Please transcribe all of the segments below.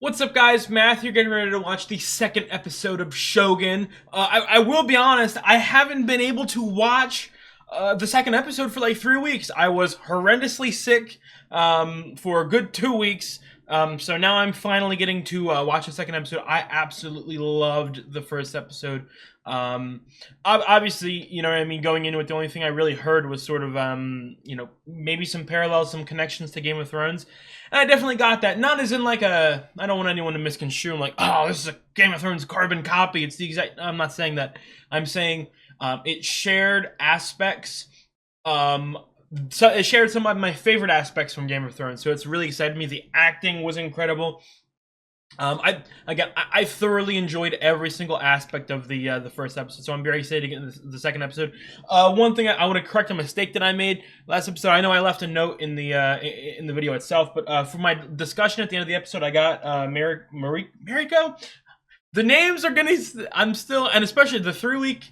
What's up, guys? Matthew, getting ready to watch the second episode of Shogun. I will be honest, I haven't been able to watch the second episode for like 3 weeks. I was horrendously sick for a good 2 weeks. So now I'm finally getting to watch the second episode. I absolutely loved the first episode. Obviously, you know what I mean, going into it, the only thing I really heard was sort of, maybe some parallels, some connections to Game of Thrones. And I definitely got that. Not as in like I don't want anyone to misconstrue. I'm like, oh, this is a Game of Thrones carbon copy. It's the exact, I'm not saying that. I'm saying it shared aspects. So it shared some of my favorite aspects from Game of Thrones. So it's really excited me. The acting was incredible. I thoroughly enjoyed every single aspect of the first episode, so I'm very excited to get into the second episode. One thing I want to correct a mistake that I made last episode. I know I left a note in the video itself, but for my discussion at the end of the episode, I got Mariko. The names are gonna. I'm still, and especially the 3-week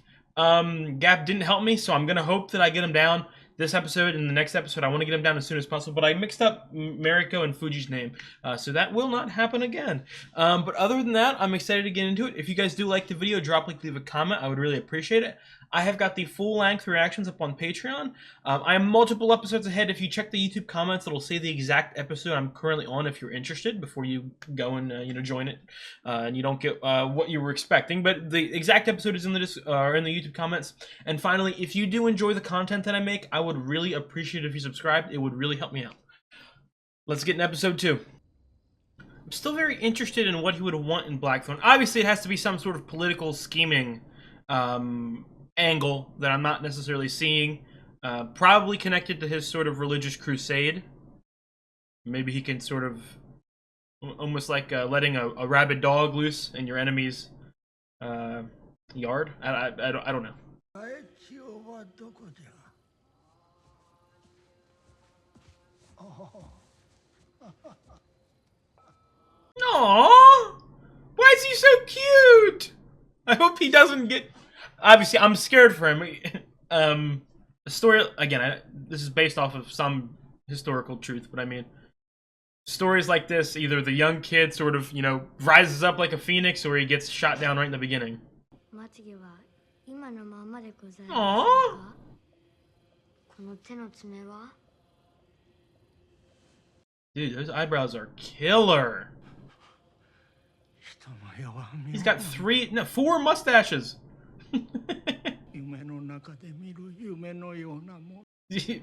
gap didn't help me, so I'm gonna hope that I get them down this episode and the next episode. I want to get them down as soon as possible, but I mixed up Mariko and Fuji's name, so that will not happen again. But other than that, I'm excited to get into it. If you guys do like the video, drop a like, leave a comment. I would really appreciate it. I have got the full-length reactions up on Patreon. I am multiple episodes ahead. If you check the YouTube comments, it'll say the exact episode I'm currently on if you're interested before you go and join it, and you don't get what you were expecting. But the exact episode is in the YouTube comments. And finally, if you do enjoy the content that I make, I would really appreciate it if you subscribed. It would really help me out. Let's get in episode 2. I'm still very interested in what he would want in Blackthorn. Obviously, it has to be some sort of political scheming angle that I'm not necessarily seeing. Probably connected to his sort of religious crusade. Maybe he can sort of almost like letting a rabid dog loose in your enemy's yard. I don't know. Aww! Why is he so cute? I hope he doesn't get... Obviously, I'm scared for him. The story, again, this is based off of some historical truth, but I mean, stories like this, either the young kid sort of, rises up like a phoenix, or he gets shot down right in the beginning. Aww! Dude, those eyebrows are killer. He's got 4 mustaches.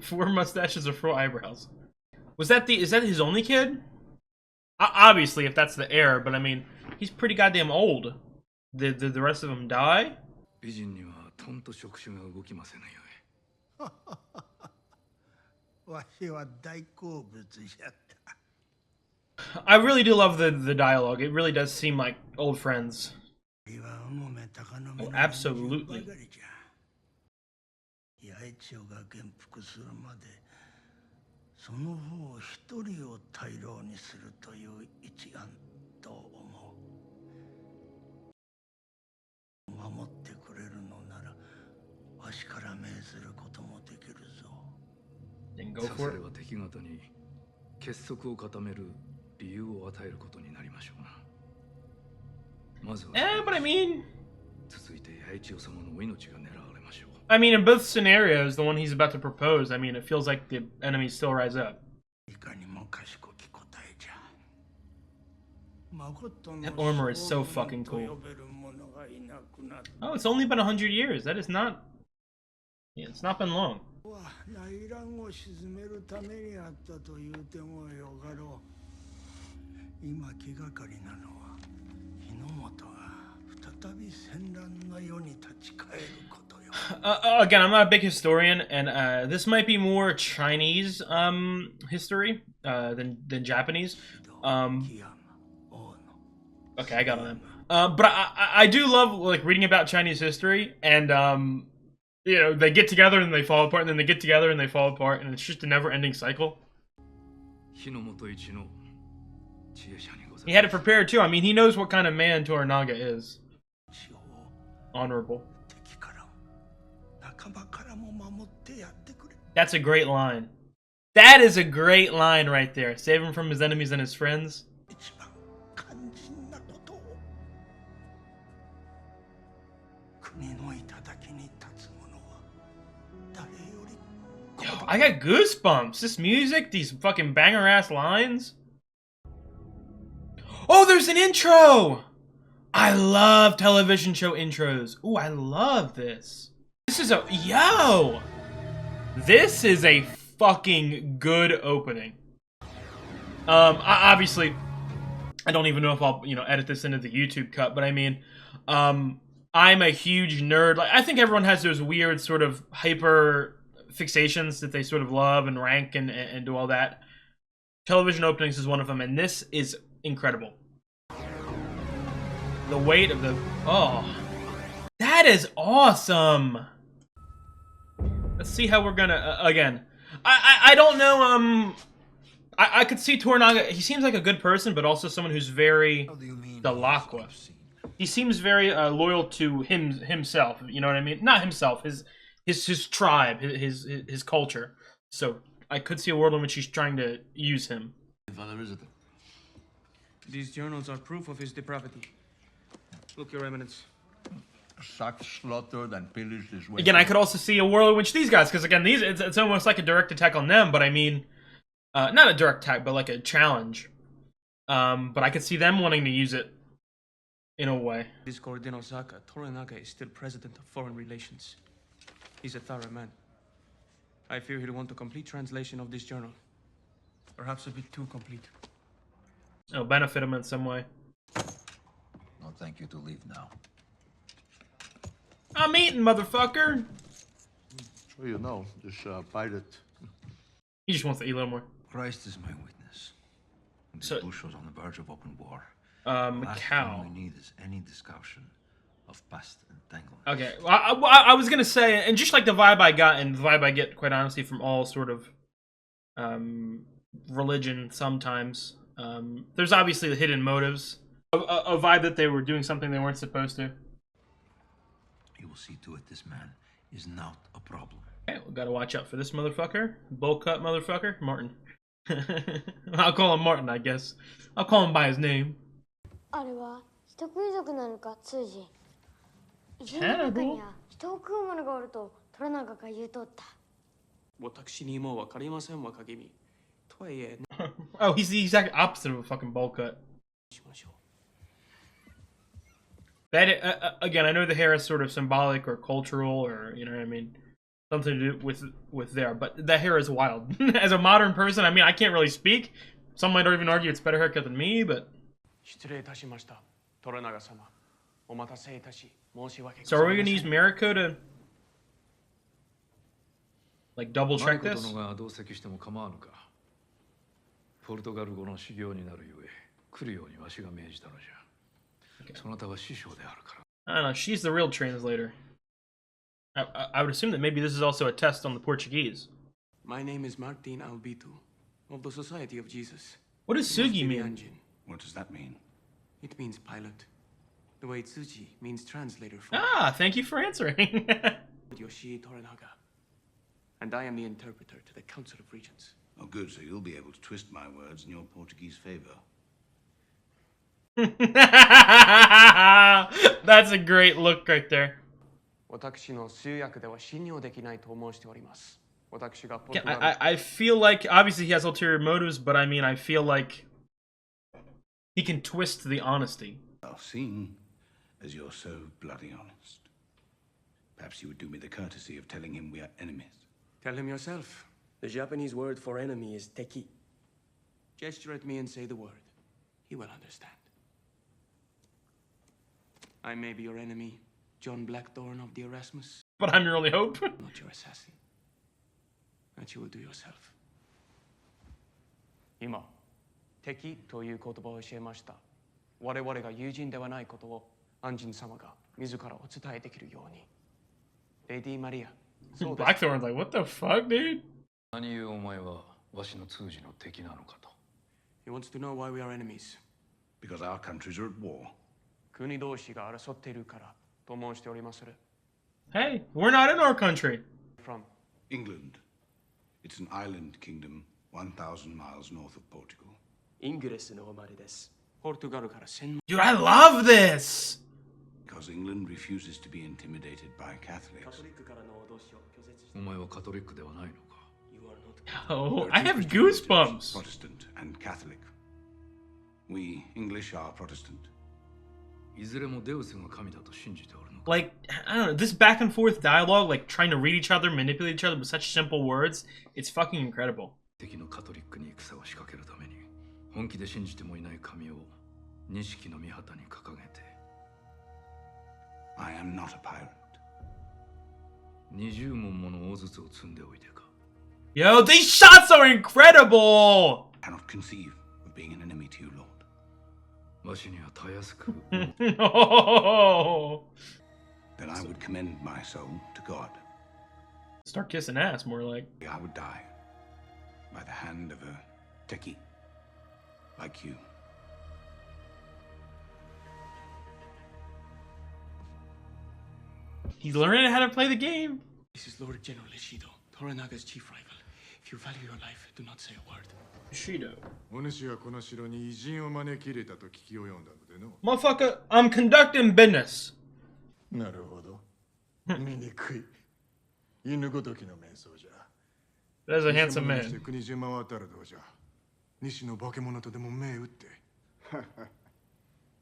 4 mustaches or 4 eyebrows. Is that his only kid? Obviously, if that's the heir, but I mean, he's pretty goddamn old. Did the rest of them die? I really do love the dialogue. It really does seem like old friends. Oh, absolutely. Then go for it. But I mean, in both scenarios, the one he's about to propose, I mean, it feels like the enemies still rise up. That armor is so fucking cool. Oh, it's only been 100 years. That is not... Yeah, it's not been long. Again, I'm not a big historian, and this might be more Chinese history than Japanese. Okay, I got on them. But I do love like reading about Chinese history, and they get together and they fall apart, and then they get together and they fall apart, and it's just a never-ending cycle. He had it prepared too. I mean, he knows what kind of man Toranaga is. Honorable. That's a great line. That is a great line right there. Save him from his enemies and his friends. Yo, I got goosebumps. This music, these fucking banger ass lines. Oh, there's an intro! I love television show intros. Ooh, I love this. This is a this is a fucking good opening. Obviously, I don't even know if I'll, edit this into the YouTube cut, but I mean, I'm a huge nerd. Like, I think everyone has those weird sort of hyper fixations that they sort of love and rank and do all that. Television openings is one of them, and this is incredible. The weight of the... Oh. That is awesome! Let's see how we're gonna... again, I don't know, I could see Toranaga. He seems like a good person, but also someone who's very Dalakwa. He seems very loyal to himself. You know what I mean? Not himself. His tribe. His culture. So I could see a world in which he's trying to use him. These journals are proof of his depravity. Look, Your Eminence. Sacked, slaughtered, and pillaged his way. Again, I could also see a world in which these guys, because again, it's almost like a direct attack on them. But I mean. Not a direct attack, but like a challenge. But I could see them wanting to use it in a way. This Cordino Saka, Toranaga is still president of foreign relations. He's a thorough man. I fear he'll want a complete translation of this journal. Perhaps a bit too complete. It'll benefit him in some way. No, thank you to leave now. I'm eating, motherfucker! So you know, this pirate. He just wants to eat a little more. Christ is my witness. This bush was on the verge of open war. Macau. All we need is any discussion of past entanglements. Okay, well, I was gonna say, and just like the vibe I got, and the vibe I get, quite honestly, from all sort of religion sometimes, there's obviously the hidden motives. A vibe that they were doing something they weren't supposed to. You will see to it this man is not a problem. Okay, we gotta watch out for this motherfucker. Bowl cut motherfucker. Martin. I'll call him Martin, I guess. I'll call him by his name. Terrible. 私にもわかりませんわ影見。とはいえ、 Oh, he's the exact opposite of a fucking bowl cut. しましょう。 That again, I know the hair is sort of symbolic or cultural, or you know what I mean, something to do with there. But that hair is wild. As a modern person, I mean, I can't really speak. Some might even argue it's better haircut than me, but. 失礼いたしました。Toranaga様。お待たせいたし、申し訳ご So ざい are we ません。 gonna use Mariko to like double check this? マリコ殿が同席しても構わぬか。ポルトガル語の修行になるゆえ、来るようにわしが命じたのじゃ。そなたは師匠であるから。 I don't know. She's the real translator. I would assume that maybe this is also a test on the Portuguese. My name is Martin Albito, of the Society of Jesus. What does Sugi mean? Anjin. What does that mean? It means pilot. The way Tsuji means translator for Ah, thank you for answering. Yoshi Toranaga. And I am the interpreter to the Council of Regents. Oh, good. So you'll be able to twist my words in your Portuguese favor. That's a great look right there. 私の通訳では信用できないと申しております。私がポル Yeah, トガル I feel like obviously he has ulterior motives, but I mean I feel like he can twist the honesty. Well, seeing as you're so bloody honest, perhaps you would do me the courtesy of telling him we are enemies. Tell him yourself. The Japanese word for enemy is teki. Gesture at me and say the word. He will understand. I may be your enemy, John Blackthorne of the Erasmus, But I'm your only hope. not your assassin. That you will do yourself. 今、敵という言葉を教えました。我々が友人ではないことを安心様が自らお伝えできるように。レディ・マリア、そうです。 Blackthorn's like, what the fuck, dude? 何故お前はわしの通詞の敵なのかと。He wants to know why we are enemies. Because our countries are at war. 国同士が争っているからと申しておりまする。 Hey, we're not in our country. From England. It's an island kingdom 1,000 miles north of Portugal. イングレスの生まれです。ポルトガルから1000 Dude, I love this. Because because England refuses to be intimidated by Catholics. カトリックからの脅しを拒絶してお前はカトリックではないのか You are not Oh, There are I two have Christian religions, goosebumps. Protestant and Catholic. We English are Protestant. いずれもデウスが神だと信じておるのか Like, I don't know, this back and forth dialogue, like trying to read each other, manipulate each other with such simple words, it's fucking incredible. 敵のカトリックに戦を仕掛けるために本気で信じてもいない神を錦の御旗に掲げて I am not a pirate. 20門もの大筒を積んでおいてか Yo, these shots are incredible! Cannot conceive of being an enemy to you, Lord. わしにはたやすく Oh. Then I would commend my soul to God. Start kissing ass, more like. I would die by the hand of a techie like you. He's learning how to play the game. This is Lord General Ishido, Toranaga's chief rival. If you value your life, do not say a word. Shido. お主はこの城に偉人を招き入れたと聞き及んだのでの。 Motherfucker, I'm conducting business. なるほど。醜い。犬ごときの面相じゃ。 That's a handsome 偽物にして man. 国中回ったらどうじゃ。西の化け物とでも目打って。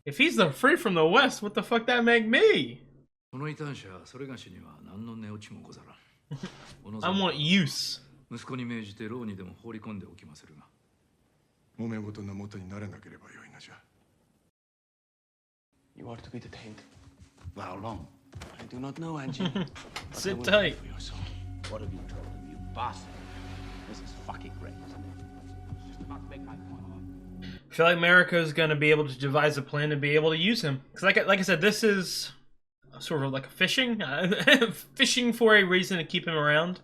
If he's the free from the West, what the fuck that make me? この異端者それがしには何の値落ちもござらんお望 I み want use. 息子に命じて牢にでも放り込んでおきまするが揉め事の元になれなければよいのじゃ。 You are to be detained. For how long? I do not know, Angie. But I Sit will tight. fight for your soul. What have you told him, you bastard? This is fucking great, isn't it? It's just about to make my point. I feel like America is gonna be able to devise a plan to be able to use him. Cause like I said, this is sort of like a fishing, fishing for a reason to keep him around.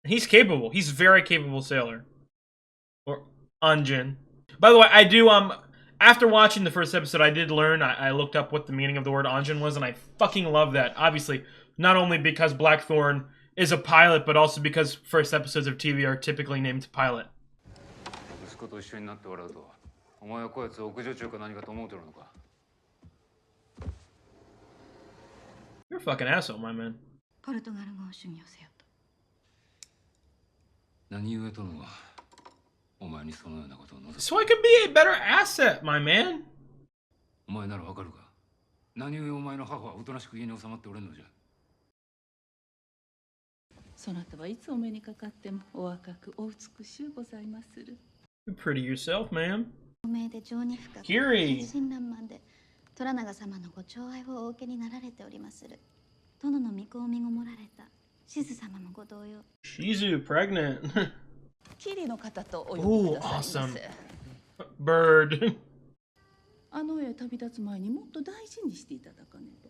He's capable. He's a very capable sailor. Or Anjin. By the way, I do after watching the first episode, I did learn. I looked up what the meaning of the word Anjin was, and I fucking love that. Obviously, not only because Blackthorn is a pilot, but also because first episodes of TV are typically named pilot. 息子と一緒になって笑うとはお前はこやつ屋上中か何かと思うてるのか You're a fucking asshole, my man. ポルトガル語を主義をせよと。何故とのはお前にそのようなことを望む So I could be a better asset, my man. お前ならわかるか何故お前の母はおとなしく家に収まっておれんのじゃそなたはいつお目にかかってもお若くお美しゅうございまする。 You're pretty yourself, man. お命で情に深く、 Kiri. 天真爛漫で、虎長様のご寵愛をお受けになられておりまする。殿の御子を身ごもられた、静様もご同様。 Shizu, pregnant. キリの方とお呼びく Ooh, ださいま awesome. せ。 Bird. あの世へ旅立つ前にもっと大事にしていただかねと。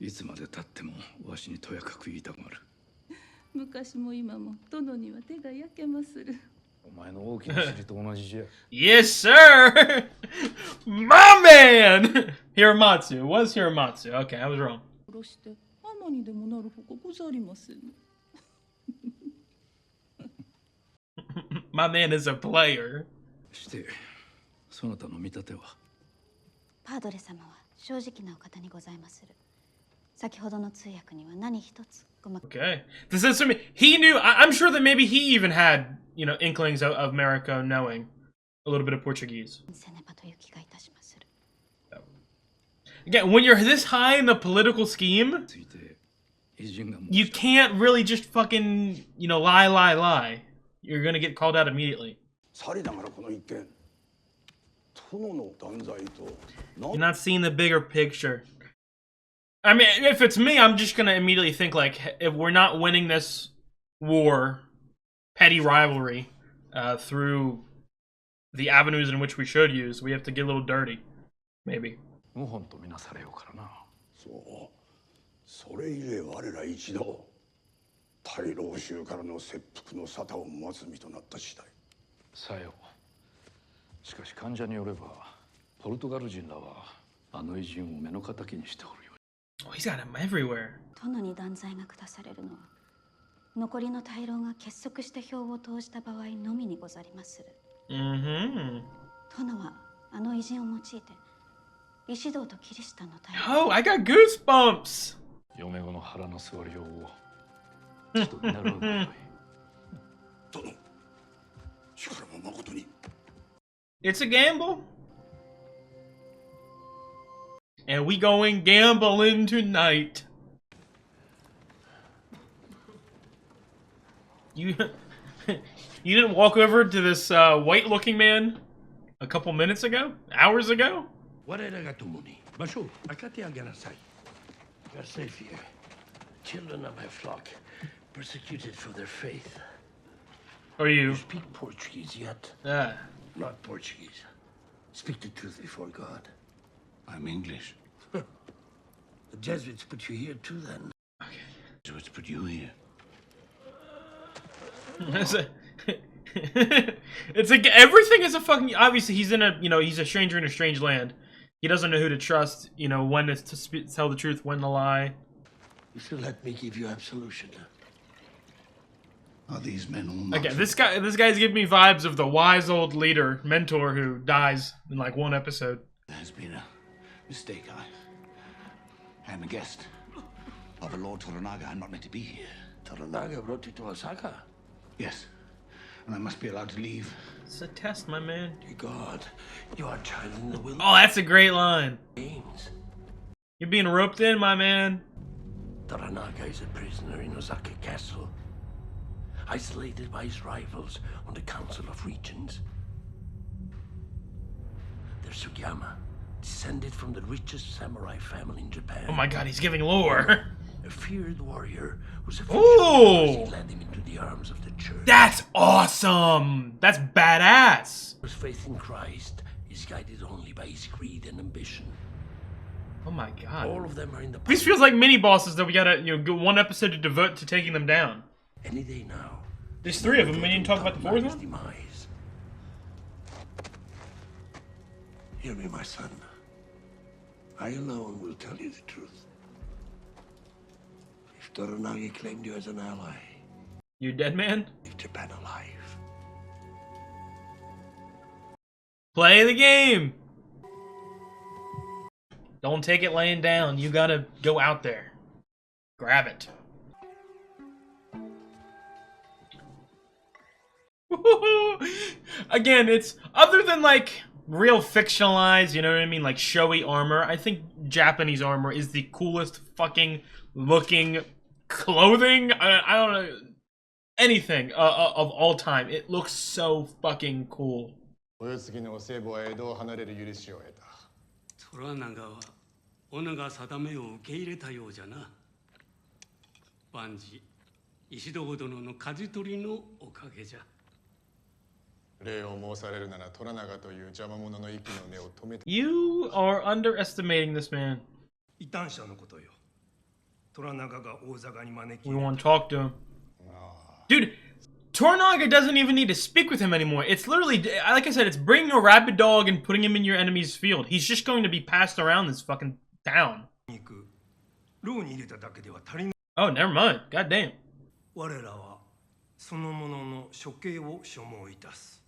いつまでたってもわしにとやかく言いたがる昔も今も殿には手が焼けまする。お前の大きな尻と同じじゃ Yes, sir. My man. Hiramatsu. It was Hiramatsu. Okay, I was wrong. 殺して尼にでもなるほかござりませぬ。 My man is a player. してそなたの見立てはパードレ様は正直なお方にございまする。先ほどの通訳には何一つごま Okay. This is to me. He knew. I'm sure that maybe he even had, inklings of Mariko knowing a little bit of Portuguese. せねばという気がいたしまする。 Again, when you're this high in the political scheme, ついて偉人が申 you した can't really just fucking, lie. You're gonna get called out immediately. さりながらこの一件、殿の断罪と、 You're not seeing the bigger picture. I mean, if it's me, I'm just gonna immediately think like, if we're not winning this war, petty rivalry, through the avenues in which we should use, we have to get a little dirty, maybe. 謀反とみなされようからなそう、それゆえ我ら一同、大老衆からの切腹の沙汰を待つ身となった次第。さよしかし患者によればポルトガル人らはあの偉人を目の敵にしておるよ Oh, he's got him everywhere. 殿に断罪が下されるのは、残りの大老が結束して票を投じた場合のみにござりまする。 Mm-hmm. 殿はあの偉人を用いて、石堂とキリシタンの対Oh, I got goosebumps. 嫁子の腹の座りようをちょっと見習うがよい。殿、しからも誠に。 It's a gamble. And we going gambling tonight. You you didn't walk over to this white-looking man a couple minutes ago? Hours ago? 我らが共に場所を明かてあげなさい。You are safe here. Children of my flock, persecuted for their faith. Are you? You speak Portuguese yet? Not Portuguese. Speak the truth before God. I'm English. The Jesuits put you here too, then. Okay. Jesuits put you here. It's like everything is a fucking. Obviously, he's in a he's a stranger in a strange land. He doesn't know who to trust. When to tell the truth, when to lie. You should let me give you absolution. Are these men all Again, this guy's giving me vibes of the wise old leader, mentor who dies in like one episode. There has been a mistake. I am a guest of a Lord Toranaga. I'm not meant to be here. Toranaga brought you to Osaka. Yes, and I must be allowed to leave. It's a test, my man. Dear God, you are channeling the will. Oh, that's a great line. Games. You're being roped in, my man. Toranaga is a prisoner in Osaka Castle, isolated by his rivals on the Council of Regents. There's Sugiyama, descended from the richest samurai family in Japan. Oh my God, he's giving lore. A feared warrior whose Ooh, led him into the arms of the church. That's awesome. That's badass. His faith in Christ is guided only by his greed and ambition. Oh my God. All of them are in the. These feels like mini bosses that we gotta go one episode to devote to taking them down. Any day now. There's 3 of them. We didn't talk about the 4th one. Demise. Hear me, my son. I alone will tell you the truth. If Toranaga claimed you as an ally, You dead man? leave Japan alive. Play the game. Don't take it laying down. You gotta go out there. Grab it. Again, it's other than like real fictionalized, you know what I mean, like showy armor. I think Japanese armor is the coolest fucking looking clothing. I don't know anything of all time. It looks so fucking cool. お世継ぎのお歳暮は江戸を離れる許しを得た。虎長は己が定めを受け入れたようじゃな。万事石堂殿の舵取りのおかげじゃ。礼を申されるなら虎長という邪魔者の息の根を止めて。You are underestimating this man. 異端者のことよ。虎長が大坂に招き。 We want to talk to him. Dude, Toranaga doesn't even need to speak with him anymore. It's literally, like I said, it's bringing a rabid dog and putting him in your enemy's field. He's just going to be passed around this fucking town. Oh, never mind. God damn. 我らはその者の処刑を所望いたす。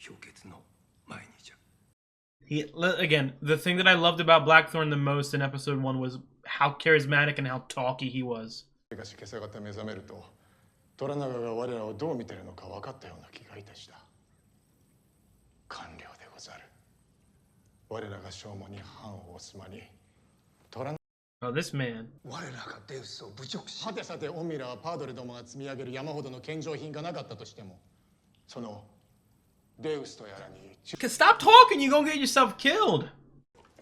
氷結の前にじゃ。Again, the thing that I loved about Blackthorn the most in episode 1 was how charismatic and how talky he was. しかし今朝方目覚めると、虎長が我らをどう見てるのか分かったような気がいたした。官僚でござる。我らが正門に藩を押す間に、虎長。 Oh, this man. 我らがデウスを侮辱し。はてさて、オミラはパードレどもが積み上げる山ほどの献上品がなかったとしても、そのデウスとやらに。Stop talking, you're gonna get yourself killed.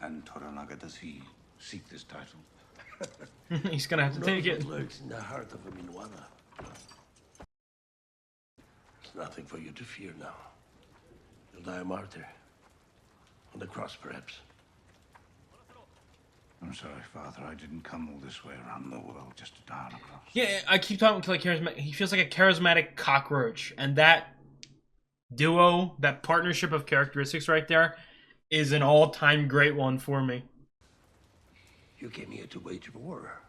And Toranaga, does he seek this title? He's gonna have to take it. Lurks in the heart of a Minwana. It's nothing for you to fear now. You'll die a martyr. On the cross, perhaps. I'm sorry, Father. I didn't come all this way around the world just to die on a cross. Yeah, I keep talking to like charismatic. He feels like a charismatic cockroach, and that duo, that partnership of characteristics right there, is an all-time great one for me. You came here to wage war.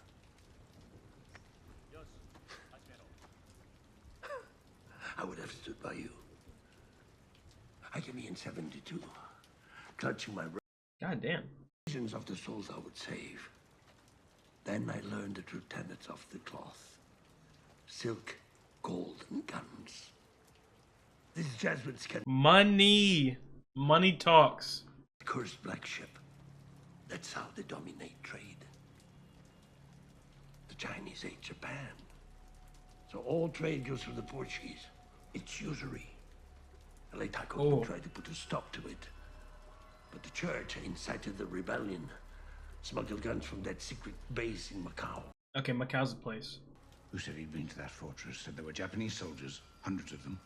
I would have stood by you. I came here in 72, clutching my God damn. Visions of the souls I would save. Then I learned the true tenets of the cloth. Silk, gold, and guns. These Jesuits can Money. Money talks. curse black ship. That's how they dominate trade. The Chinese ate Japan. So all trade goes through the Portuguese. It's usury. LA Taco tried to put a stop to it. But the church incited the rebellion. Smuggled guns from that secret base in Macau. Okay, Macau's the place. Who said he'd been to that fortress? Said there were Japanese soldiers, hundreds of them.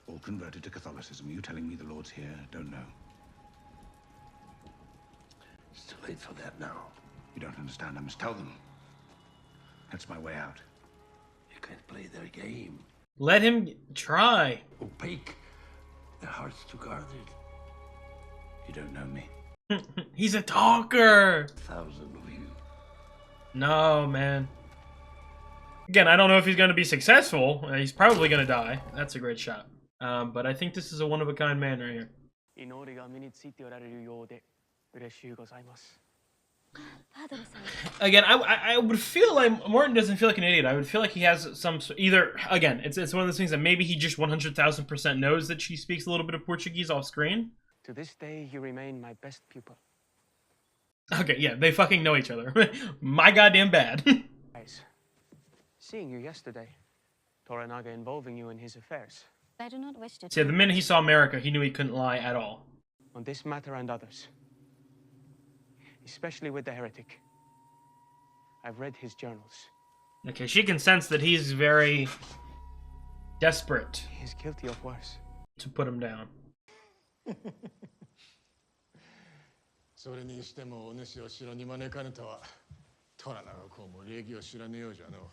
All converted to Catholicism. You telling me the Lord's here? Don't know. It's too late for that now. You don't understand. I must tell them. That's my way out. You can't play their game. Let him try. Opaque. Their hearts too guarded. You don't know me. He's a talker. 1,000 of you. No, man. Again, I don't know if he's going to be successful. He's probably going to die. That's a great shot. But I think this is a one-of-a-kind man right here. Again, I would feel like Morton doesn't feel like an idiot. I would feel like he has some either. Again, it's one of those things that maybe he just 100,000% knows that she speaks a little bit of Portuguese off screen. To this day, you remain my best pupil. Okay, yeah, they fucking know each other. My goddamn bad. Guys, seeing you yesterday, Toranaga involving you in his affairs. I do not wish to. See, the minute he saw America, he knew he couldn't lie at all. On this matter and others. Especially with the heretic. I've read his journals. Okay, she can sense that he's very desperate. He's guilty of worse. To put him down. それにしてもお主を城に招かぬとは虎長公も礼儀を知らぬようじゃの。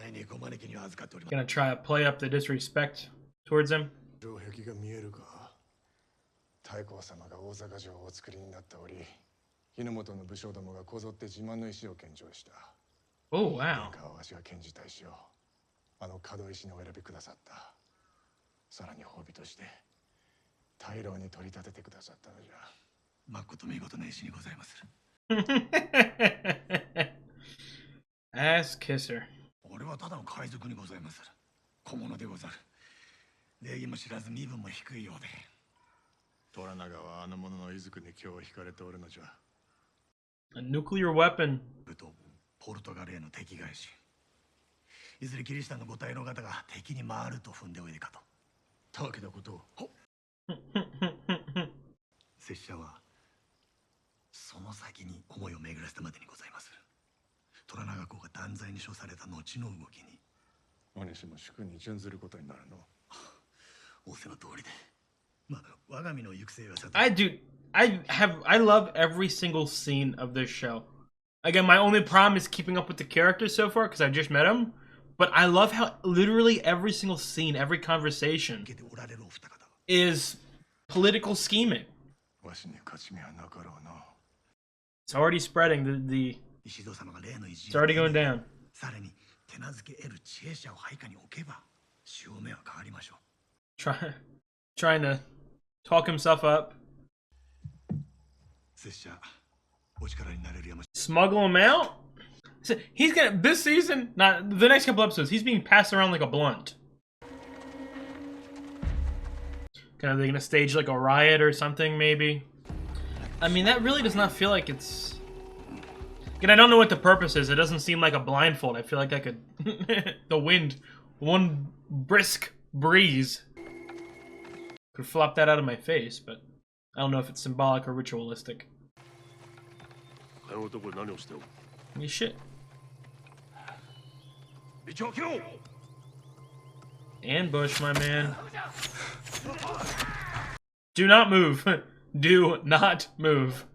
あいにご招きに預かっております。 Gonna try to play up the disrespect towards him. 城壁が見えるか。太閤様が大坂城をお作りになっており、日の本の武将どもがこぞって自慢の石を献上した。Oh wow. 殿下はわしが献じた石をあの角石にお選びくださった。さらに褒美として大老に取り立ててくださったのじゃ。 誠見事な石にございまする。Ass kisser. 俺はただの海賊にございまする。小物でござる。礼儀も知らず身分も低いようで。虎長はあの者の衣服に今日惹かれておるのじゃ。A nuclear weapon. とポルトガルへの敵返し。いずれキリシタンのご大老方が敵に回ると踏んでおいでかと。たわけなことを。拙者は。 その先に思いを巡らせたまでにございます。虎長公が断罪に処された後の動きに。お主も主君に準ずることになるの。仰せの通りで。まあ、我が身の行く末はさて。I love every single scene of this show. Again, my only problem is keeping up with the characters so far because I just met him. But I love how literally every single scene, every conversation is political scheming. It's already spreading. It's already going down. Trying to talk himself up. Smuggle him out? So he's gonna, this season, not the next couple episodes, he's being passed around like a blunt. Kind of, they're gonna stage like a riot or something, maybe. I mean, that really does not feel like it's... Again, I don't know what the purpose is. It doesn't seem like a blindfold. I feel like I could... the wind, one brisk breeze could flop that out of my face, but I don't know if it's symbolic or ritualistic. Holy shit. Ambush, my man. Do not move. Do not move.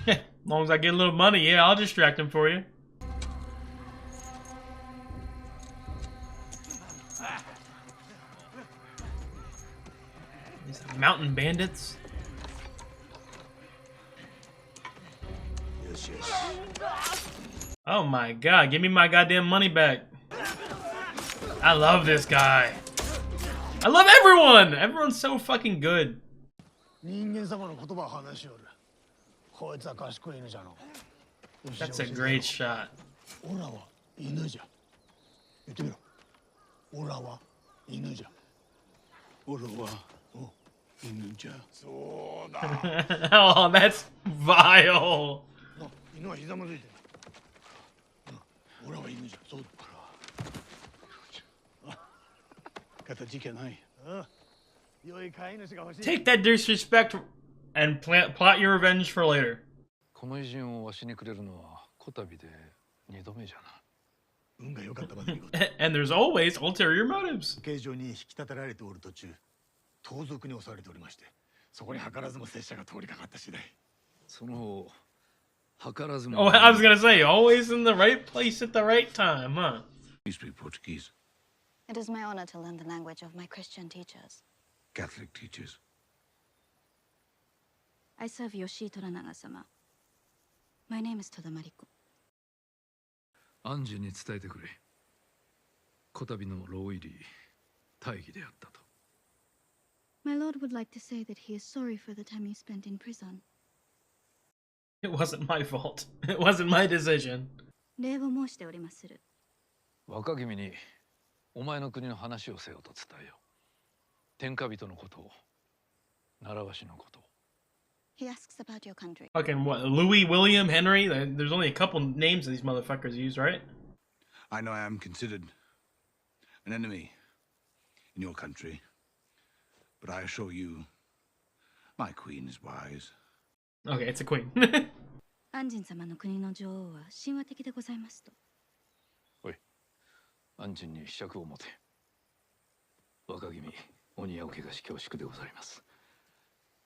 As long as I get a little money, yeah, I'll distract him for you. These mountain bandits. Oh my god, give me my goddamn money back. I love this guy. I love everyone. Everyone's so fucking good. 人間様の言葉を話しおる。こいつは賢い犬じゃの。 That's a great shot. オラは犬じゃ。言ってみろ。オラは犬じゃ。オラは犬じゃ。そうだ。Oh, that's vile. 犬はひざまずいて。オラは犬じゃ。そうだ。形じゃない。良い飼い主が欲しい。 Take that disrespect and plot your revenge for later. この偉人をわしにくれるのはこたびで2度目じゃな。運が良かったまでに。And there's always ulterior motives. 刑場に引き立てられておる途中、盗賊に襲われておりまして、そこに計らずも拙者が通りかかった次第。その計らずも。Oh, I was gonna say, always in the right place at the right time, huh? You speak Portuguese. It is my honor to learn the language of my Christian teachers. Catholic teachers. I serve Yoshi Toranaga-sama. My name is Toda Mariko. 安心に伝えてくれ。こたびの牢入り大義であったと。My lord would like to say that he is sorry for the time you spent in prison. It wasn't my fault. It wasn't my decision. 礼を申しておりまする。若君にお前の国の話をせよと伝えよ。天下人のことを、習わしのことを。He asks about your country. Fucking what? Louis, William, Henry? There's only a couple names these motherfuckers use, right? I know I am considered an enemy in your country, but I assure you, my queen is wise. Okay, it's a queen. 安心様の国の女王は神話的でございますと。おい、安心に柄杓を持て。若君、鬼やおけがし恐縮でございます。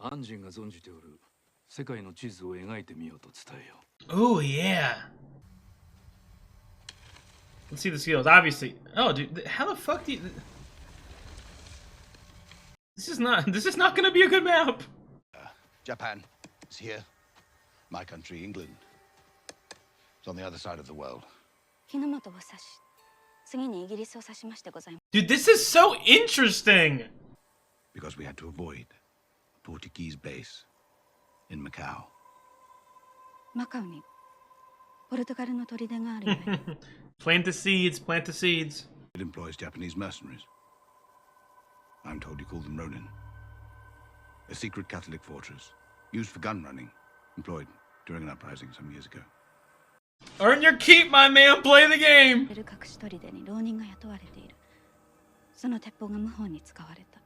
安心が存じておる世界の地図を描いてみようと伝えよう。Oh, yeah. Let's see the skills. Obviously. Oh, dude, how the fuck do you... This is not gonna be a good map. Japan is here. My country, England. It's on the other side of the world. 日の本を指し、次にイギリスを指しましてございます。Dude, this is so interesting. Because we had to avoid a Portuguese base in Macau. マカオにポルトガルの砦があるよね。Plant the seeds, plant the seeds. It employs Japanese mercenaries. I'm told you call them Ronin. A secret Catholic fortress, used for gun running, employed during an uprising some years ago. Earn your keep, my man. Play the game. 隠し砦に浪人が雇われている。その鉄砲が謀反に使われた。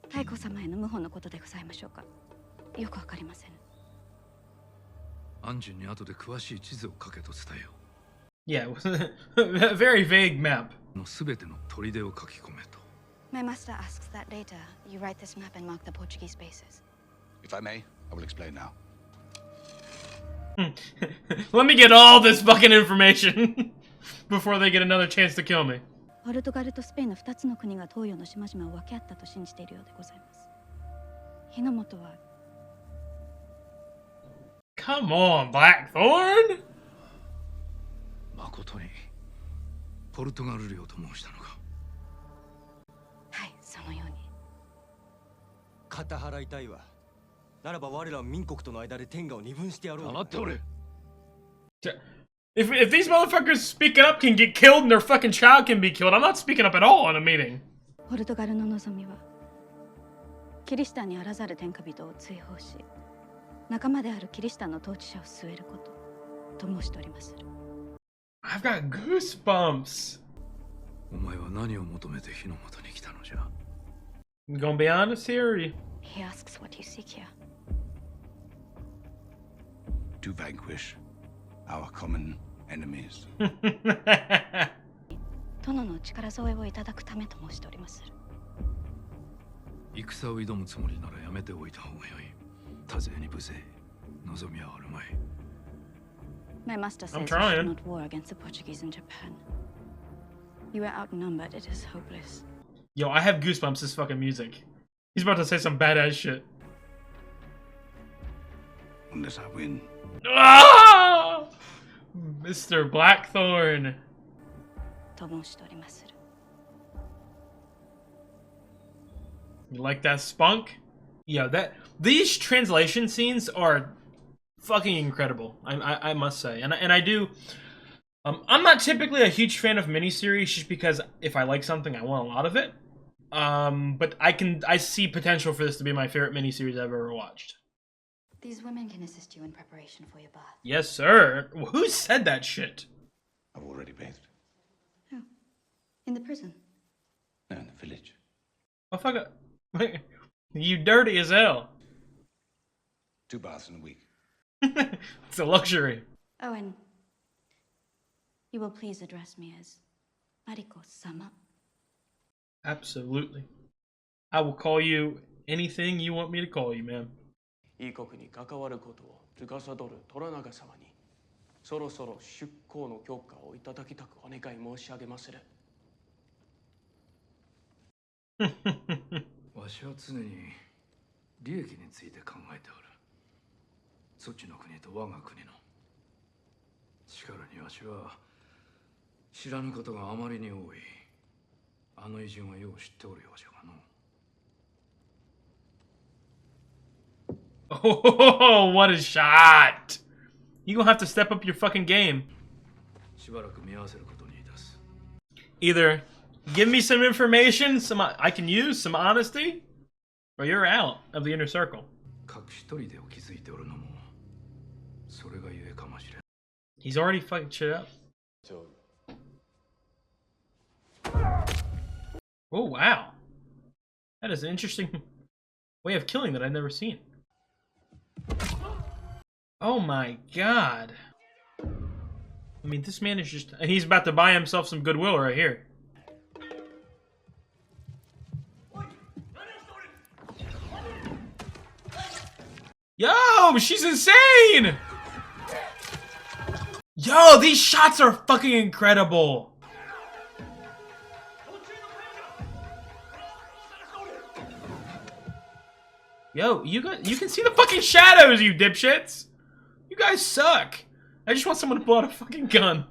太后様への謀反のことでございましょうか。よくわかりません。安心に後で詳しい地図を書けと伝えよう。Yeah, it was a very vague map. のすべての砦を書き込めと。My master asks that later you write this map and mark the Portuguese bases. If I may, I will explain now. Let me get all this fucking information before they get another chance to kill me. ポルトガルとスペインの2つの国が東洋の島々を分け合ったと信じているようでございます。日の本は Come on, Blackthorn! 誠にポルトガル領と申したのか。はい、そのように。肩払いたいわ。ならば我らは民国との間で天下を二分してやろう。黙っておれ。If these motherfuckers speaking up can get killed and their fucking child can be killed, I'm not speaking up at all in a meeting. ポルトガルの望みはキリシタンにあらざる天下人を追放し、仲間であるキリシタンの統治者を据えることと申しております。I've got goosebumps. お前は何を求めて日の本に来たのじゃ。I'm gonna be honest here. He asks what you seek here. To vanquish our common enemies. 殿の力添えをいただくためと申しております。戦を挑むつもりならやめておいた方がよい。多勢に無勢、望みはあるまい。My master says I'm you trying. should not war against the Portuguese in Japan. You are outnumbered. It is hopeless. Yo, I have goosebumps. This fucking music. He's about to say some badass shit. Unless I win. Ah! Mr. Blackthorn. と申しておりまする。 You like that spunk? Yeah, these translation scenes are fucking incredible. I must say, and I do. I'm not typically a huge fan of miniseries just because if I like something, I want a lot of it. But I see potential for this to be my favorite miniseries I've ever watched. These women can assist you in preparation for your bath. Yes, sir. Who said that shit? I've already bathed. Oh, in the prison. No, in the village. Oh, fuck it. You dirty as hell. 2 baths in a week. It's a luxury. Oh, and you will please address me as Mariko-sama. Absolutely. I will call you anything you want me to call you, ma'am. いい国に関わることを司る虎長様にそろそろ出航の許可をいただきたくお願い申し上げまする。わしは常に利益について考えておる。そっちの国と我が国の。しかるにわしは知らぬことがあまりに多い。あの偉人はよう知っておるようじゃがの。Oh, what a shot! You gonna have to step up your fucking game. しばらく見合わせることにいたす。Either give me some information, I can use some honesty, or you're out of the inner circle. 隠し砦を築いておるのもそれがゆえかもしれん。 He's already fucking shit up. Oh wow, that is an interesting way of killing that I've never seen. Oh my god. I mean, this man is just... He's about to buy himself some goodwill right here. Yo, she's insane! Yo, these shots are fucking incredible. Yo, you can see the fucking shadows, you dipshits! You guys suck! I just want someone to pull out a fucking gun.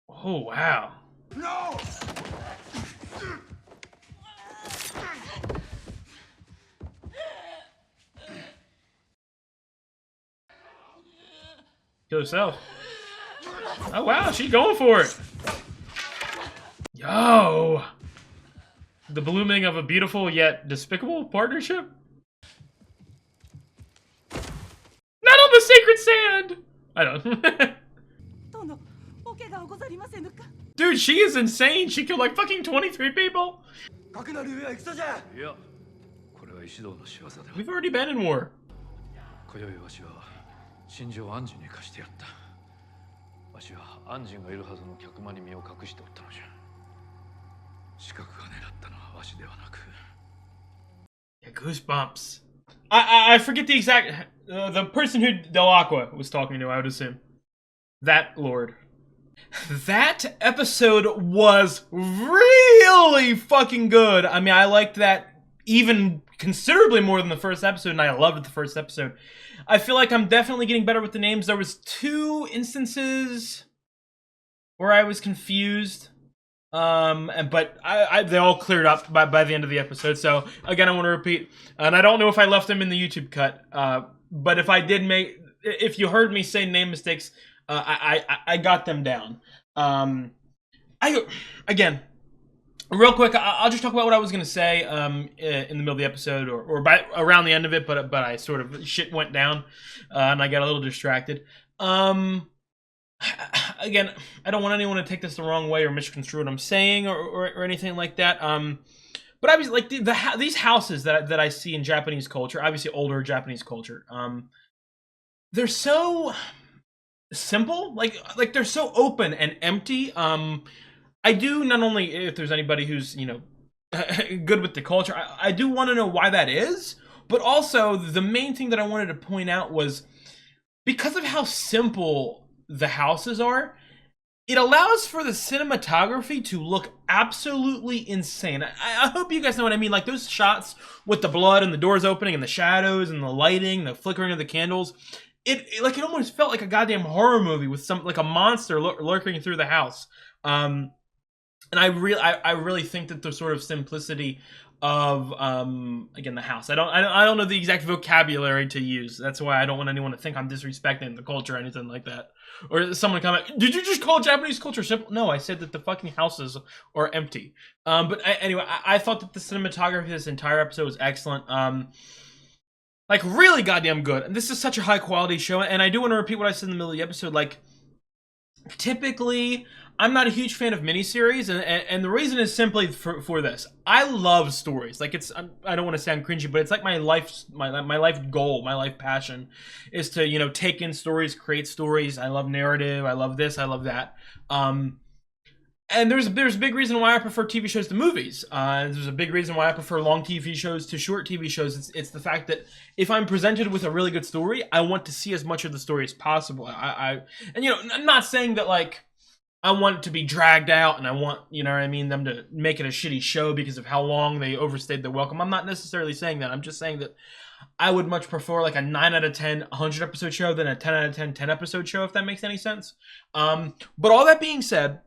Oh, wow. No! Kill yourself. Oh, wow, she's going for it. Yo! The blooming of a beautiful yet despicable partnership? Not on the sacred sand! I don't. Dude, she is insane. She killed like fucking 23 people. We've already been in war. 今宵わしは真珠を安心に貸してやった。わしは安心がいるはずの客間に身を隠しておったのじゃ。資格が狙ったのはわしではなく。Yeah, goosebumps. I forget the exact the person who Del Aqua was talking to, I would assume. That lord. That episode was really fucking good. I mean, I liked that even considerably more than the first episode, and I loved the first episode. I feel like I'm definitely getting better with the names. There was 2 instances where I was confused. But they all cleared up by the end of the episode. So again, I want to repeat, and I don't know if I left them in the YouTube cut, but if I did if you heard me say name mistakes, I got them down. Again, real quick, I'll just talk about what I was gonna say in the middle of the episode or around the end of it, but I sort of shit went down and I got a little distracted. Again, I don't want anyone to take this the wrong way or misconstrue what I'm saying or anything like that. But obviously, like these houses that I see in Japanese culture, obviously older Japanese culture, they're so simple, like they're so open and empty. I do, not only if there's anybody who's, you know, good with the culture, I do want to know why that is, but also the main thing that I wanted to point out was because of how simple the houses are, it allows for the cinematography to look absolutely insane. I hope you guys know what I mean. Like those shots with the blood and the doors opening and the shadows and the lighting, the flickering of the candles. it almost felt like a goddamn horror movie with some like a monster lurking through the house. And I really think that the sort of simplicity of again the house. I don't know the exact vocabulary to use. That's why I don't want anyone to think I'm disrespecting the culture or anything like that. Or someone comment, did you just call Japanese culture simple? No, I said that the fucking houses are empty. Anyway, I thought that the cinematography of this entire episode was excellent. Like really goddamn good. And this is such a high quality show. And I do want to repeat what I said in the middle of the episode. Like, typically, I'm not a huge fan of miniseries, and the reason is simply for this. I love stories. Like I don't want to sound cringy, but it's like my life goal, my life passion, is to take in stories, create stories. I love narrative. I love this. I love that. And there's a big reason why I prefer TV shows to movies. There's a big reason why I prefer long TV shows to short TV shows. It's the fact that if I'm presented with a really good story, I want to see as much of the story as possible. I'm not saying that like I want it to be dragged out and I want, them to make it a shitty show because of how long they overstayed their welcome. I'm not necessarily saying that. I'm just saying that I would much prefer like a 9 out of 10 100 episode show than a 10 out of 10 10 episode show, if that makes any sense. But all that being said,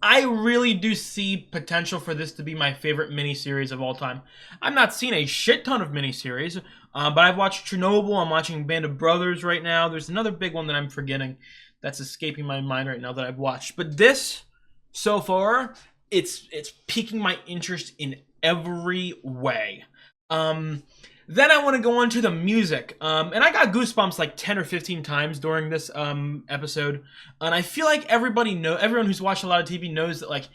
I really do see potential for this to be my favorite miniseries of all time. I've not seen a shit ton of miniseries, but I've watched Chernobyl. I'm watching Band of Brothers right now. There's another big one that I'm forgetting that's escaping my mind right now that I've watched. But this, so far, it's piquing my interest in every way. Then I want to go on to the music. And I got goosebumps like 10 or 15 times during this episode. And I feel like everyone who's watched a lot of TV knows that, like,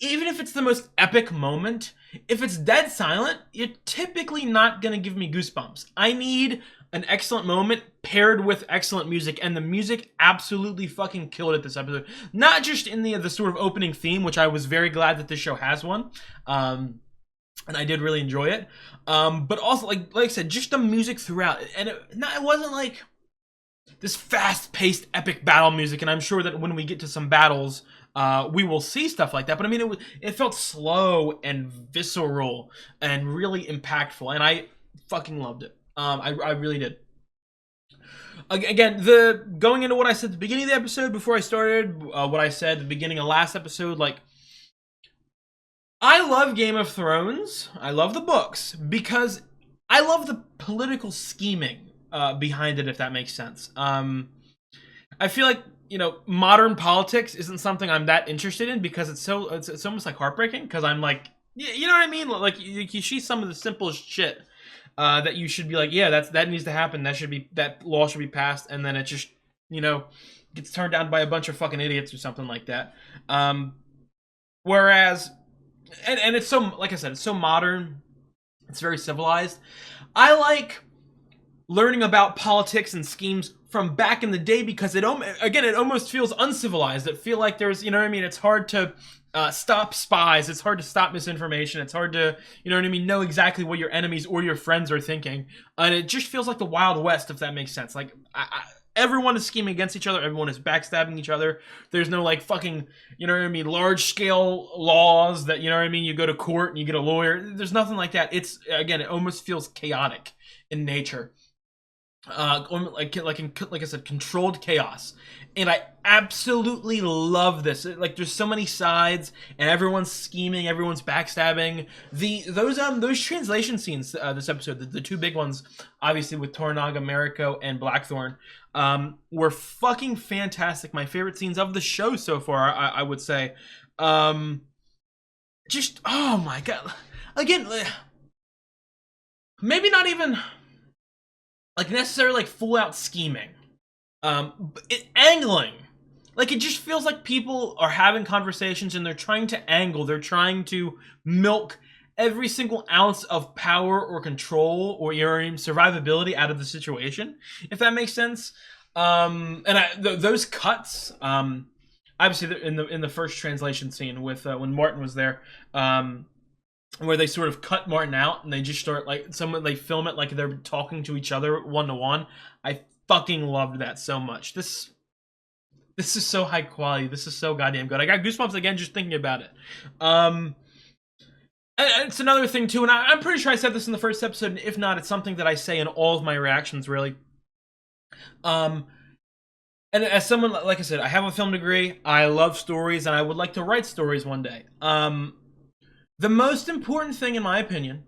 even if it's the most epic moment, if it's dead silent, you're typically not going to give me goosebumps. I need an excellent moment paired with excellent music, and the music absolutely fucking killed it this episode. Not just in the sort of opening theme, which I was very glad that this show has one. And I did really enjoy it. But also, like I said, just the music throughout. And it wasn't like this fast-paced epic battle music, and I'm sure that when we get to some battles, we will see stuff like that. But I mean, it felt slow and visceral and really impactful, and I fucking loved it. I really did. Again, going into what I said at the beginning of the episode, before I started, what I said at the beginning of last episode, like, I love Game of Thrones. I love the books because I love the political scheming behind it, if that makes sense. I feel like, modern politics isn't something I'm that interested in because it's almost like heartbreaking because I'm like, you know what I mean? Like you see some of the simplest shit that you should be like, yeah, that needs to happen. That law should be passed, and then it just, gets turned down by a bunch of fucking idiots or something like that. Whereas, and it's so, like I said, it's so modern. It's very civilized. I like learning about politics and schemes from back in the day because it almost feels uncivilized. It feel like there's, it's hard to stop spies. It's hard to stop misinformation. It's hard to, know exactly what your enemies or your friends are thinking. And it just feels like the Wild West, if that makes sense. Like, everyone is scheming against each other. Everyone is backstabbing each other. There's no, like, fucking, large-scale laws that, you go to court and you get a lawyer. There's nothing like that. It's, again, it almost feels chaotic in nature. Like I said, controlled chaos. And I absolutely love this. Like, there's so many sides, and everyone's scheming, everyone's backstabbing. Those translation scenes this episode, the two big ones, obviously with Toranaga, Mariko, and Blackthorn, were fucking fantastic. My favorite scenes of the show so far, I would say. Just, oh my god. Again, maybe not even like necessarily like full out scheming. Angling. Like, it just feels like people are having conversations and they're trying to angle. They're trying to milk every single ounce of power or control or survivability out of the situation, if that makes sense. Those cuts, obviously in the first translation scene with when Martin was there, where they sort of cut Martin out and they just start they film it like they're talking to each other one to one. I fucking loved that so much. This is so high quality. This is so goddamn good. I got goosebumps again just thinking about it. And it's another thing too, and I'm pretty sure I said this in the first episode, and if not, it's something that I say in all of my reactions, really. And as someone, like I said, I have a film degree. I love stories, and I would like to write stories one day. The most important thing, in my opinion,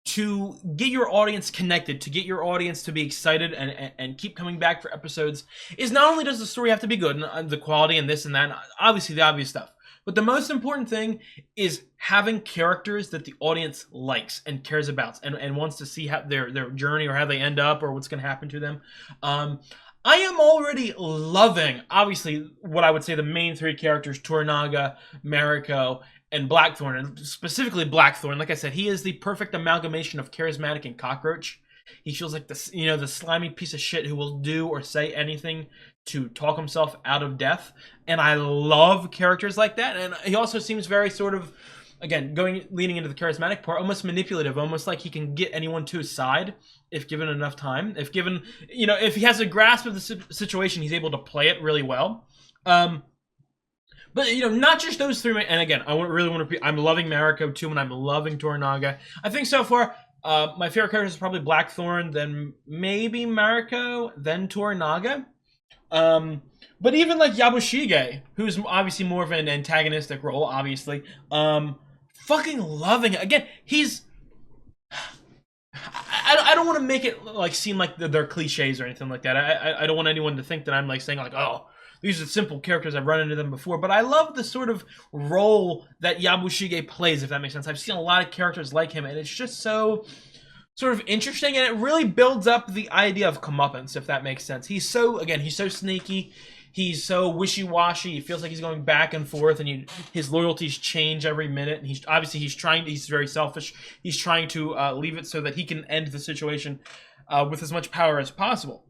to get your audience connected, to get your audience to be excited and keep coming back for episodes, is not only does the story have to be good, and the quality and this and that, obviously the obvious stuff, but the most important thing is having characters that the audience likes and cares about and wants to see how their journey or how they end up or what's going to happen to them. I am already loving, obviously, what I would say the main three characters, Toranaga, Mariko, and Blackthorn, and specifically Blackthorn. Like I said, he is the perfect amalgamation of charismatic and cockroach. He feels like the slimy piece of shit who will do or say anything to talk himself out of death. And I love characters like that. And he also seems very sort of, again, leaning into the charismatic part, almost manipulative, almost like he can get anyone to his side if given enough time. If given, if he has a grasp of the situation, he's able to play it really well. But, not just those three. And again, really want to repeat, I'm loving Mariko too, and I'm loving Toranaga. I think so far, my favorite character is probably Blackthorn, then maybe Mariko, then Toranaga. But even like Yabushige, who's obviously more of an antagonistic role, obviously, fucking loving it. Again, he's... I don't want to make it like seem like they're cliches or anything like that. I don't want anyone to think that I'm like saying like, oh, these are simple characters, I've run into them before. But I love the sort of role that Yabushige plays, if that makes sense. I've seen a lot of characters like him, and it's just so sort of interesting, and it really builds up the idea of comeuppance, if that makes sense. He's so sneaky. He's so wishy-washy. He feels like he's going back and forth, and his loyalties change every minute. And he's very selfish. He's trying to leave it so that he can end the situation with as much power as possible.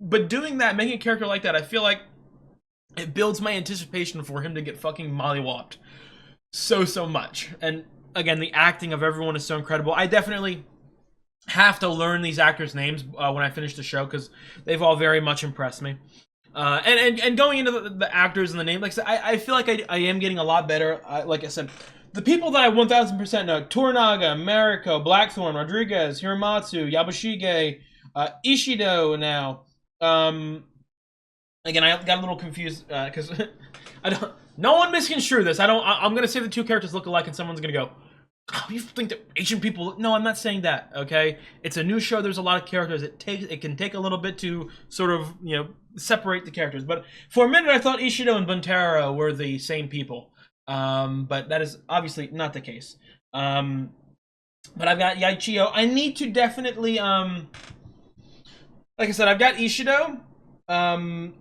But doing that, making a character like that, I feel like it builds my anticipation for him to get fucking mollywopped so much. And again, the acting of everyone is so incredible. I definitely have to learn these actors' names when I finish the show, because they've all very much impressed me. And going into the actors and the name, like I said, I feel like I am getting a lot better. Like I said, the people that I 1000% know: Toranaga, Mariko, Blackthorn, Rodriguez, Hiramatsu, Yabushige, Ishido now. Again, I got a little confused because no one misconstrue this. I'm gonna say the two characters look alike, and someone's gonna go, oh, you think that Asian people... No, I'm not saying that, okay? It's a new show. There's a lot of characters. It can take a little bit to sort of, separate the characters. But for a minute, I thought Ishido and Buntaro were the same people. But that is obviously not the case. But I've got Yaichio. I need to definitely... like I said, I've got Ishido,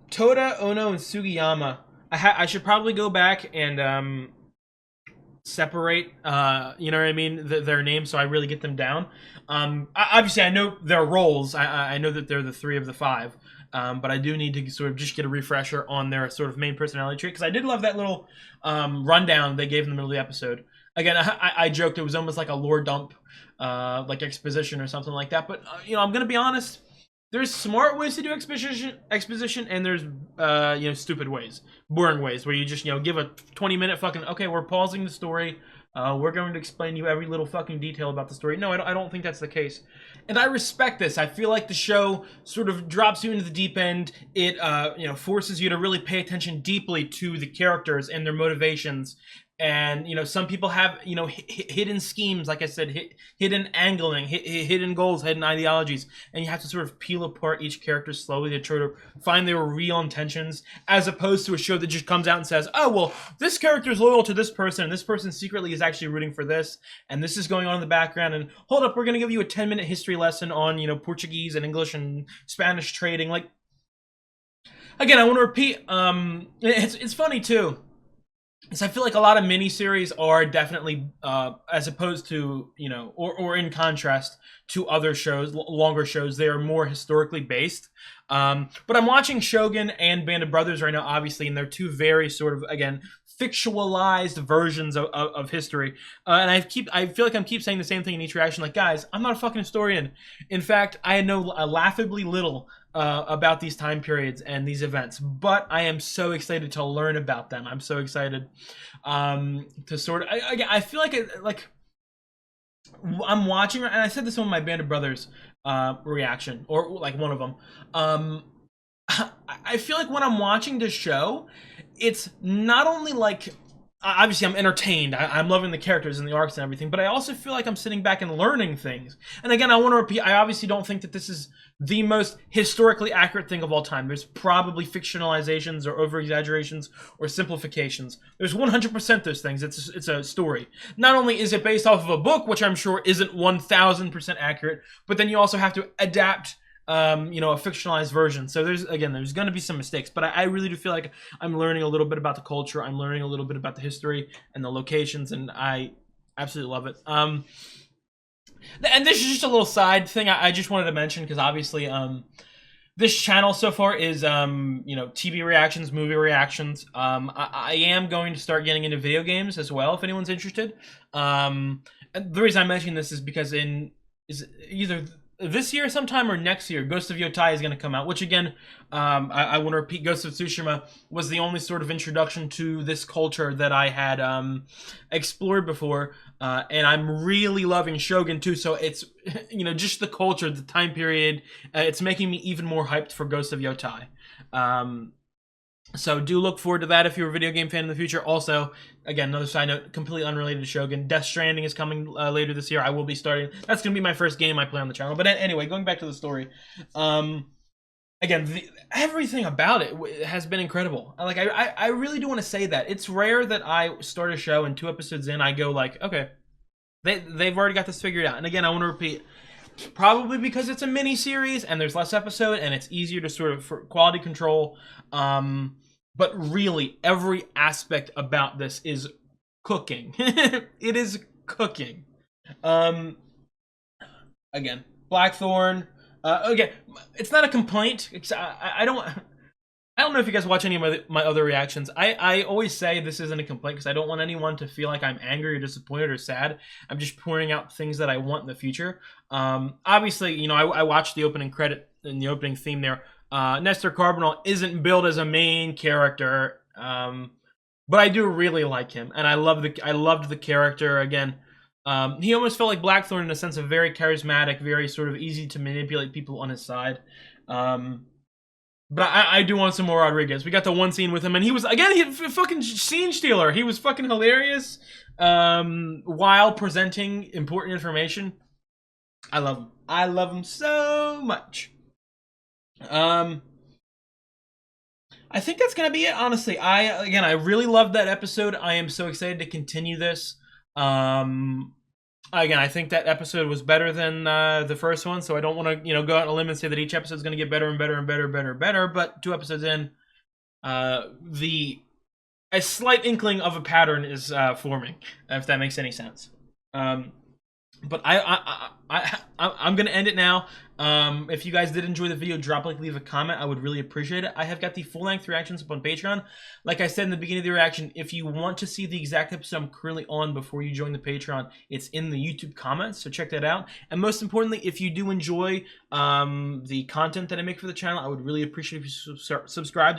Toda, Ono, and Sugiyama. I should probably go back and... separate you know what I mean, their names, so I really get them down. Obviously I know their roles. I know that they're the 3 of the 5, but I do need to sort of just get a refresher on their sort of main personality trait, because I did love that little rundown they gave in the middle of the episode. Again, I joked it was almost like a lore dump, like exposition or something like that, but I'm gonna be honest, there's smart ways to do exposition, and there's stupid ways, boring ways, where you just give a 20-minute fucking, okay, we're pausing the story, we're going to explain to you every little fucking detail about the story. No, I don't think that's the case, and I respect this. I feel like the show sort of drops you into the deep end. It forces you to really pay attention deeply to the characters and their motivations. And some people have hidden schemes, like I said, hidden angling, hidden goals, hidden ideologies, and you have to sort of peel apart each character slowly to try to find their real intentions, as opposed to a show that just comes out and says, oh well, this character is loyal to this person, and this person secretly is actually rooting for this, and this is going on in the background, and hold up, we're going to give you a 10-minute history lesson on Portuguese and English and Spanish trading. Like, again, I want to repeat, it's funny too. So I feel like a lot of miniseries are definitely, as opposed to, or in contrast to other shows, longer shows, they are more historically based. But I'm watching Shogun and Band of Brothers right now, obviously, and they're two very sort of, again, fictionalized versions of history. And I feel like I keep saying the same thing in each reaction, like, guys, I'm not a fucking historian. In fact, I know laughably little about these time periods and these events, but I am so excited to learn about them. I'm so excited to sort of, I feel like I'm watching, and I said this on my Band of Brothers reaction, or like one of them. I feel like when I'm watching this show, it's not only like, obviously I'm entertained, I'm loving the characters and the arcs and everything, but I also feel like I'm sitting back and learning things. And again, I want to repeat, I obviously don't think that this is the most historically accurate thing of all time. There's probably fictionalizations or over-exaggerations or simplifications. There's 100% those things. It's a story. Not only is it based off of a book, which I'm sure isn't 1000% accurate, but then you also have to adapt you know, a fictionalized version. So there's going to be some mistakes, but I really do feel like I'm learning a little bit about the culture. I'm learning a little bit about the history and the locations, and I absolutely love it. And this is just a little side thing I just wanted to mention, because obviously this channel so far is you know, TV reactions, movie reactions. I am going to start getting into video games as well if anyone's interested. And the reason I'm mentioning this is because is either this year sometime or next year, Ghost of Yotai is going to come out, which again, I want to repeat, Ghost of Tsushima was the only sort of introduction to this culture that I had explored before, and I'm really loving Shogun too, so it's, you know, just the culture, the time period, it's making me even more hyped for Ghost of Yotai. So do look forward to that if you're a video game fan in the future. Also, again, another side note, completely unrelated to Shogun, Death Stranding is coming later this year. I will be starting. That's going to be my first game I play on the channel. But anyway, going back to the story. Again, everything about it has been incredible. Like, I really do want to say that. It's rare that I start a show and 2 episodes in, I go like, okay, they've already got this figured out. And again, I want to repeat, probably because it's a mini series and there's less episode and it's easier to sort of, for quality control, but really every aspect about this is cooking. It is cooking. Again, Blackthorn, again, it's not a complaint. I don't know if you guys watch any of my other reactions. I always say this isn't a complaint because I don't want anyone to feel like I'm angry or disappointed or sad. I'm just pointing out things that I want in the future. Obviously, you know, I watched the opening credit and the opening theme there. Nestor Carbonell isn't billed as a main character, but I do really like him, and I loved the character. Again, he almost felt like Blackthorn in a sense of very charismatic, very sort of easy to manipulate people on his side. But I do want some more Rodriguez. We got the one scene with him, and he was, again, he fucking scene stealer. He was fucking hilarious while presenting important information. I love him. I love him so much. I think that's gonna be it, honestly. I really loved that episode. I am so excited to continue this. Again, I think that episode was better than the first one, so I don't want to, you know, go out on a limb and say that each episode is going to get better and better and better and better and better. But 2 episodes in, a slight inkling of a pattern is forming, if that makes any sense. But I'm gonna end it now. If you guys did enjoy the video, drop a like, leave a comment. I would really appreciate it. I have got the full-length reactions up on Patreon. Like I said in the beginning of the reaction, if you want to see the exact episode I'm currently on before you join the Patreon, it's in the YouTube comments, so check that out. And most importantly, if you do enjoy the content that I make for the channel, I would really appreciate if you subscribe.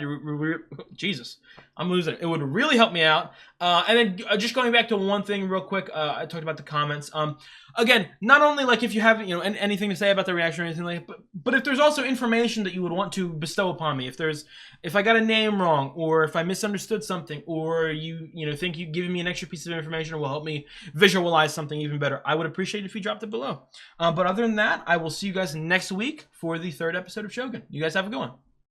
Jesus, I'm losing it. It would really help me out. And then just going back to one thing real quick, I talked about the comments. Again, not only like if you have, you know, anything to say about the reaction or anything like that, but if there's also information that you would want to bestow upon me, if I got a name wrong, or if I misunderstood something, or you know, think you giving me an extra piece of information will help me visualize something even better, I would appreciate it if you dropped it below. But other than that, I will see you guys next week for the 3rd episode of Shogun. You guys have a good one.